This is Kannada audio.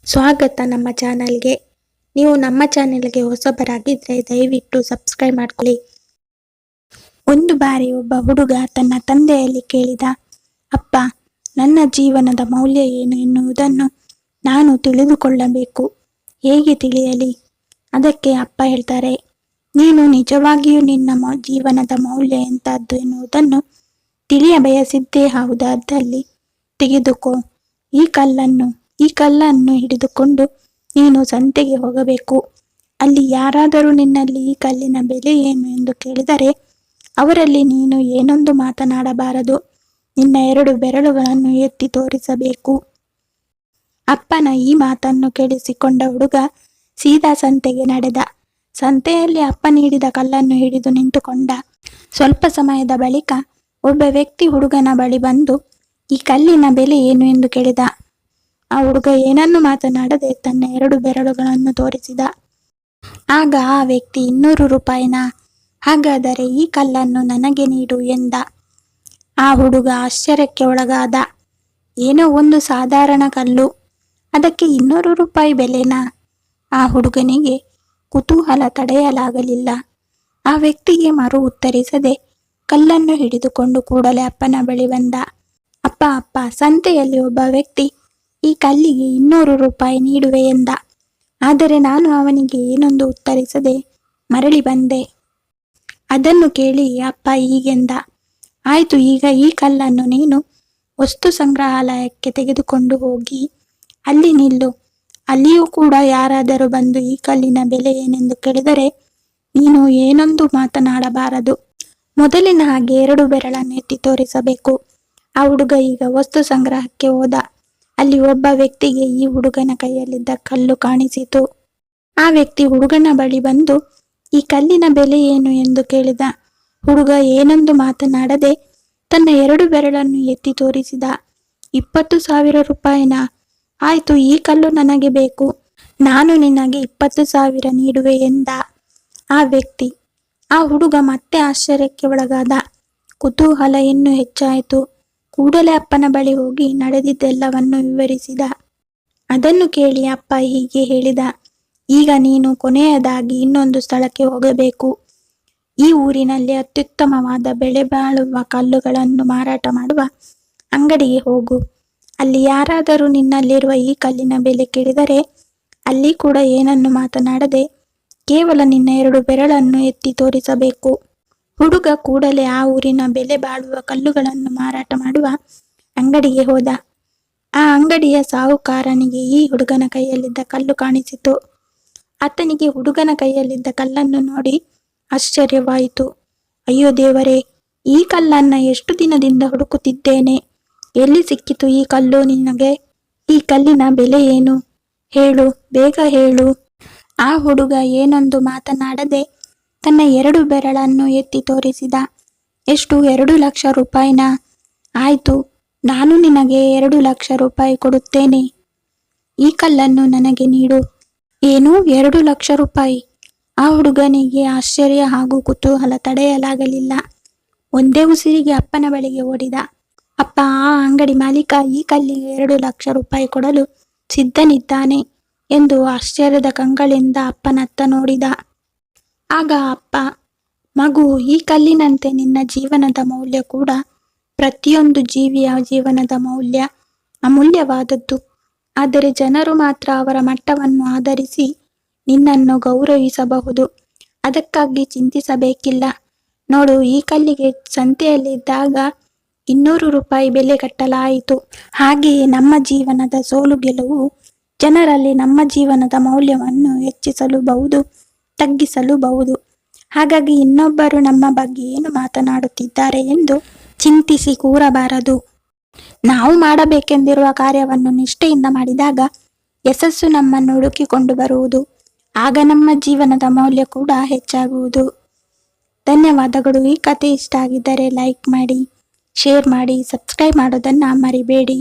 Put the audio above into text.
ಸ್ವಾಗತ ನಮ್ಮ ಚಾನಲ್ಗೆ. ನೀವು ನಮ್ಮ ಚಾನೆಲ್ಗೆ ಹೊಸಬರಾಗಿದ್ದರೆ ದಯವಿಟ್ಟು ಸಬ್ಸ್ಕ್ರೈಬ್ ಮಾಡ್ಕೊಳ್ಳಿ. ಒಂದು ಬಾರಿ ಒಬ್ಬ ಹುಡುಗ ತನ್ನ ತಂದೆಯಲ್ಲಿ ಕೇಳಿದ, ಅಪ್ಪ, ನನ್ನ ಜೀವನದ ಮೌಲ್ಯ ಏನು ಎನ್ನುವುದನ್ನು ನಾನು ತಿಳಿದುಕೊಳ್ಳಬೇಕು. ಹೇಗೆ ತಿಳಿಯಲಿ? ಅದಕ್ಕೆ ಅಪ್ಪ ಹೇಳ್ತಾರೆ, ನೀನು ನಿಜವಾಗಿಯೂ ನಿನ್ನ ಜೀವನದ ಮೌಲ್ಯ ಎಂಥದ್ದು ಎನ್ನುವುದನ್ನು ತಿಳಿಯ ಬಯಸಿದ್ದೇ ಹೌದಾದಲ್ಲಿ ತೆಗೆದುಕೋ ಈ ಕಲ್ಲನ್ನು ಹಿಡಿದುಕೊಂಡು ನೀನು ಸಂತೆಗೆ ಹೋಗಬೇಕು. ಅಲ್ಲಿ ಯಾರಾದರೂ ನಿನ್ನಲ್ಲಿ ಈ ಕಲ್ಲಿನ ಬೆಲೆ ಏನು ಎಂದು ಕೇಳಿದರೆ ಅವರಲ್ಲಿ ನೀನು ಏನೊಂದು ಮಾತನಾಡಬಾರದು. ನಿನ್ನ 2 ಬೆರಳುಗಳನ್ನು ಎತ್ತಿ ತೋರಿಸಬೇಕು. ಅಪ್ಪನ ಈ ಮಾತನ್ನು ಕೇಳಿಸಿಕೊಂಡ ಹುಡುಗ ಸೀದಾ ಸಂತೆಗೆ ನಡೆದ. ಸಂತೆಯಲ್ಲಿ ಅಪ್ಪ ನೀಡಿದ ಕಲ್ಲನ್ನು ಹಿಡಿದು ನಿಂತುಕೊಂಡ. ಸ್ವಲ್ಪ ಸಮಯದ ಬಳಿಕ ಒಬ್ಬ ವ್ಯಕ್ತಿ ಹುಡುಗನ ಬಳಿ ಬಂದು ಈ ಕಲ್ಲಿನ ಬೆಲೆ ಏನು ಎಂದು ಕೇಳಿದ. ಆ ಹುಡುಗ ಏನನ್ನು ಮಾತನಾಡದೆ ತನ್ನ 2 ಬೆರಳುಗಳನ್ನು ತೋರಿಸಿದ. ಆಗ ಆ ವ್ಯಕ್ತಿ 200 ರೂಪಾಯಿನ? ಹಾಗಾದರೆ ಈ ಕಲ್ಲನ್ನು ನನಗೆ ನೀಡು ಎಂದ. ಆ ಹುಡುಗ ಆಶ್ಚರ್ಯಕ್ಕೆ ಒಳಗಾದ. ಏನೋ ಒಂದು ಸಾಧಾರಣ ಕಲ್ಲು, ಅದಕ್ಕೆ 200 ರೂಪಾಯಿ ಬೆಲೆನಾ? ಆ ಹುಡುಗನಿಗೆ ಕುತೂಹಲ ತಡೆಯಲಾಗಲಿಲ್ಲ. ಆ ವ್ಯಕ್ತಿಗೆ ಮರು ಉತ್ತರಿಸದೆ ಕಲ್ಲನ್ನು ಹಿಡಿದುಕೊಂಡು ಕೂಡಲೇ ಅಪ್ಪನ ಬಳಿ ಬಂದ. ಅಪ್ಪ, ಸಂತೆಯಲ್ಲಿ ಒಬ್ಬ ವ್ಯಕ್ತಿ ಈ ಕಲ್ಲಿಗೆ 200 ರೂಪಾಯಿ ನೀಡುವೆ ಎಂದ. ಆದರೆ ನಾನು ಅವನಿಗೆ ಏನೊಂದು ಉತ್ತರಿಸದೆ ಮರಳಿ ಬಂದೆ. ಅದನ್ನು ಕೇಳಿ ಅಪ್ಪ ಹೀಗೆಂದ, ಆಯ್ತು, ಈಗ ಈ ಕಲ್ಲನ್ನು ನೀನು ವಸ್ತು ಸಂಗ್ರಹಾಲಯಕ್ಕೆ ತೆಗೆದುಕೊಂಡು ಹೋಗಿ ಅಲ್ಲಿ ನಿಲ್ಲು. ಅಲ್ಲಿಯೂ ಕೂಡ ಯಾರಾದರೂ ಬಂದು ಈ ಕಲ್ಲಿನ ಬೆಲೆ ಏನೆಂದು ಕೇಳಿದರೆ ನೀನು ಏನೊಂದು ಮಾತನಾಡಬಾರದು. ಮೊದಲಿನ ಹಾಗೆ 2 ಬೆರಳನ್ನು ಎತ್ತಿ ತೋರಿಸಬೇಕು. ಆ ಹುಡುಗ ಈಗ ವಸ್ತು ಸಂಗ್ರಹಕ್ಕೆ ಹೋದ. ಅಲ್ಲಿ ಒಬ್ಬ ವ್ಯಕ್ತಿಗೆ ಈ ಹುಡುಗನ ಕೈಯಲ್ಲಿದ್ದ ಕಲ್ಲು ಕಾಣಿಸಿತು. ಆ ವ್ಯಕ್ತಿ ಹುಡುಗನ ಬಳಿ ಬಂದು ಈ ಕಲ್ಲಿನ ಬೆಲೆ ಏನು ಎಂದು ಕೇಳಿದ. ಹುಡುಗ ಏನೊಂದು ಮಾತನಾಡದೆ ತನ್ನ 2 ಬೆರಳನ್ನು ಎತ್ತಿ ತೋರಿಸಿದ. 20,000 ರೂಪಾಯಿನ? ಆಯ್ತು, ಈ ಕಲ್ಲು ನನಗೆ ಬೇಕು. ನಾನು ನಿನಗೆ 20,000 ನೀಡುವೆ ಎಂದ ಆ ವ್ಯಕ್ತಿ. ಆ ಹುಡುಗ ಮತ್ತೆ ಆಶ್ಚರ್ಯಕ್ಕೆ ಒಳಗಾದ. ಕುತೂಹಲ ಇನ್ನೂ ಹೆಚ್ಚಾಯಿತು. ಕೂಡಲೇ ಅಪ್ಪನ ಬಳಿ ಹೋಗಿ ನಡೆದಿದ್ದೆಲ್ಲವನ್ನು ವಿವರಿಸಿದ. ಅದನ್ನು ಕೇಳಿ ಅಪ್ಪ ಹೀಗೆ ಹೇಳಿದ, ಈಗ ನೀನು ಕೊನೆಯದಾಗಿ ಇನ್ನೊಂದು ಸ್ಥಳಕ್ಕೆ ಹೋಗಬೇಕು. ಈ ಊರಿನಲ್ಲಿ ಅತ್ಯುತ್ತಮವಾದ ಬೆಲೆ ಬಾಳುವ ಕಲ್ಲುಗಳನ್ನು ಮಾರಾಟ ಮಾಡುವ ಅಂಗಡಿಗೆ ಹೋಗು. ಅಲ್ಲಿ ಯಾರಾದರೂ ನಿನ್ನಲ್ಲಿರುವ ಈ ಕಲ್ಲಿನ ಬೆಲೆ ಕೇಳಿದರೆ ಅಲ್ಲಿ ಕೂಡ ಏನನ್ನು ಮಾತನಾಡದೆ ಕೇವಲ ನಿನ್ನ 2 ಬೆರಳನ್ನು ಎತ್ತಿ ತೋರಿಸಬೇಕು. ಹುಡುಗ ಕೂಡಲೇ ಆ ಊರಿನ ಬೆಲೆ ಬಾಳುವ ಕಲ್ಲುಗಳನ್ನು ಮಾರಾಟ ಮಾಡುವ ಅಂಗಡಿಗೆ ಹೋದ. ಆ ಅಂಗಡಿಯ ಸಾಹುಕಾರನಿಗೆ ಈ ಹುಡುಗನ ಕೈಯಲ್ಲಿದ್ದ ಕಲ್ಲು ಕಾಣಿಸಿತು. ಆತನಿಗೆ ಹುಡುಗನ ಕೈಯಲ್ಲಿದ್ದ ಕಲ್ಲನ್ನು ನೋಡಿ ಆಶ್ಚರ್ಯವಾಯಿತು. ಅಯ್ಯೋ ದೇವರೇ, ಈ ಕಲ್ಲನ್ನು ಎಷ್ಟು ದಿನದಿಂದ ಹುಡುಕುತ್ತಿದ್ದೇನೆ. ಎಲ್ಲಿ ಸಿಕ್ಕಿತು ಈ ಕಲ್ಲು ನಿನಗೆ? ಈ ಕಲ್ಲಿನ ಬೆಲೆ ಏನು? ಹೇಳು, ಬೇಗ ಹೇಳು. ಆ ಹುಡುಗ ಏನೊಂದು ಮಾತನಾಡದೆ ತನ್ನ 2 ಬೆರಳನ್ನು ಎತ್ತಿ ತೋರಿಸಿದ. ಎಷ್ಟು? 2 ಲಕ್ಷ ರೂಪಾಯಿನ? ಆಯ್ತು, ನಾನು ನಿನಗೆ 2 ಲಕ್ಷ ರೂಪಾಯಿ ಕೊಡುತ್ತೇನೆ. ಈ ಕಲ್ಲನ್ನು ನನಗೆ ನೀಡು. ಏನು, 2 ಲಕ್ಷ ರೂಪಾಯಿ? ಆ ಹುಡುಗನಿಗೆ ಆಶ್ಚರ್ಯ ಹಾಗೂ ಕುತೂಹಲ ತಡೆಯಲಾಗಲಿಲ್ಲ. ಒಂದೇ ಉಸಿರಿಗೆ ಅಪ್ಪನ ಬಳಿಗೆ ಓಡಿದ. ಅಪ್ಪ, ಆ ಅಂಗಡಿ ಮಾಲೀಕ ಈ ಕಲ್ಲಿಗೆ 2 ಲಕ್ಷ ರೂಪಾಯಿ ಕೊಡಲು ಸಿದ್ಧನಿದ್ದಾನೆ ಎಂದು ಆಶ್ಚರ್ಯದ ಕಂಗಳಿಂದ ಅಪ್ಪನತ್ತ ನೋಡಿದ. ಆಗ ಅಪ್ಪ, ಮಗು, ಈ ಕಲ್ಲಿನಂತೆ ನಿನ್ನ ಜೀವನದ ಮೌಲ್ಯ ಕೂಡ ಪ್ರತಿಯೊಂದು ಜೀವಿಯ ಜೀವನದ ಮೌಲ್ಯ ಅಮೂಲ್ಯವಾದದ್ದು. ಆದರೆ ಜನರು ಮಾತ್ರ ಅವರ ಮಟ್ಟವನ್ನು ಆಧರಿಸಿ ನಿನ್ನನ್ನು ಗೌರವಿಸಬಹುದು. ಅದಕ್ಕಾಗಿ ಚಿಂತಿಸಬೇಕಿಲ್ಲ. ನೋಡು, ಈ ಕಲ್ಲಿಗೆ ಸಂತೆಯಲ್ಲಿದ್ದಾಗ 200 ರೂಪಾಯಿ ಬೆಲೆ ಕಟ್ಟಲಾಯಿತು. ಹಾಗೆಯೇ ನಮ್ಮ ಜೀವನದ ಸೋಲು ಗೆಲುವು ಜನರಲ್ಲಿ ನಮ್ಮ ಜೀವನದ ಮೌಲ್ಯವನ್ನು ಹೆಚ್ಚಿಸಲೂಬಹುದು, ತಗ್ಗಿಸಲೂಬಹುದು. ಹಾಗಾಗಿ ಇನ್ನೊಬ್ಬರು ನಮ್ಮ ಬಗ್ಗೆ ಏನು ಮಾತನಾಡುತ್ತಿದ್ದಾರೆ ಎಂದು ಚಿಂತಿಸಿ ಕೂರಬಾರದು. ನಾವು ಮಾಡಬೇಕೆಂದಿರುವ ಕಾರ್ಯವನ್ನು ನಿಷ್ಠೆಯಿಂದ ಮಾಡಿದಾಗ ಯಶಸ್ಸು ನಮ್ಮನ್ನು ಹುಡುಕಿಕೊಂಡು ಬರುವುದು. ಆಗ ನಮ್ಮ ಜೀವನದ ಮೌಲ್ಯ ಕೂಡ ಹೆಚ್ಚಾಗುವುದು. ಧನ್ಯವಾದಗಳು. ಈ ಕಥೆ ಇಷ್ಟ ಆಗಿದ್ದರೆ ಲೈಕ್ ಮಾಡಿ, ಶೇರ್ ಮಾಡಿ, ಸಬ್ಸ್ಕ್ರೈಬ್ ಮಾಡೋದನ್ನು ಮರಿಬೇಡಿ.